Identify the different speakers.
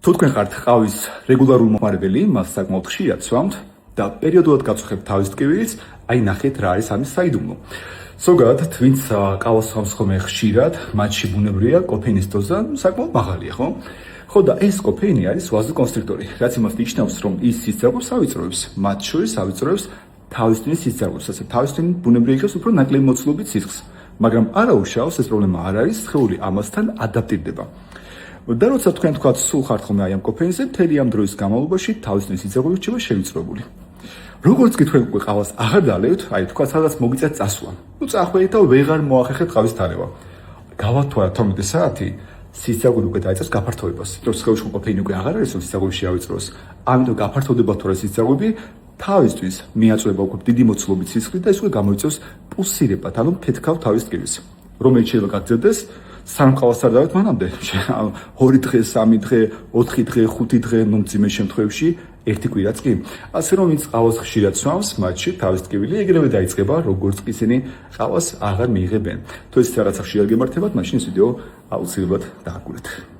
Speaker 1: თუ თქვენ ხართ ყავის რეგულარული მომხმარებელი, მას საკმაოდ ხშირად სვამთ და პერიოდულად გაწუხებთ თავის ტკივილს, აი ნახეთ რა არის ამის საიდუმლო. ზოგადად, ვინც ყავას სვამს ხოლმე ხშირად, მათში ბუნებრივია კოფეინის დოზა საკმაოდ მაღალია, ხო? ხო და ეს კოფეინი არის ვაზოკონსტრიქტორი, რაც იმას ნიშნავს, რომ ის სისხლძარღვებს ავიწროებს, მათ შორის ავიწროებს თავისთავად სისხლძარღვებს, ასე თავისთავად ბუნებრივია იღებს უფრო ნაკლები მოცულობით სისხლს, მაგრამ არა უშავს, ეს პრობლემა არ არის, სხეული ამასთან ადაპტირდება. და როცა თქვენ თქვათ სულ ხართ ხოლმე აი ამ კოფეინზე, მთელი ამ დროის განმავლობაში თავისთავად სისხლძარღვები რჩება შევიწროებული. როგორც კი თქვენ უკვე ყავას აღარ დალევთ, აი თქვა სადაც მოგიწევთ წასვლა. წახვედით და ვეღარ მოახერხეთ ყავის თარება. გავათვალოთ 12 საათი, სისხლძარღვები უკვე დაიწყებს გაფართოებას. იმიტომ რომ სხეულში კოფეინი უკვე აღარ არის, რომ სისხლძარღვებში ავიწროს. ამიტომ გაფართოვდება თორე სისხლძარღვები თავისთვის მიაწვება უკვე დიდი მოცულობით სისხლი და ის უკვე გამოიწვევს პულსირებად, ანუ ფეთქავ თავის ტკივილს. რომელიც შეიძლება გაგრძელდეს სამ ყავას არ დავეთ მანამდე. 2 დღე, 3 დღე, 4 დღე, 5 დღე, ნუ მძიმე შემთხვევებში 1 კვირაც კი. ასე რომ ვინც ყავას ხშირად სვამს, მათში თავის ტკივილი ეგრევე დაიწყება, როგორც კი ისინი ყავას აღარ მიიღებენ. თუ ეს რაღაც ხშირად გემართებათ, მაშინ ეს ვიდეო აუცილებლად დააგურეთ.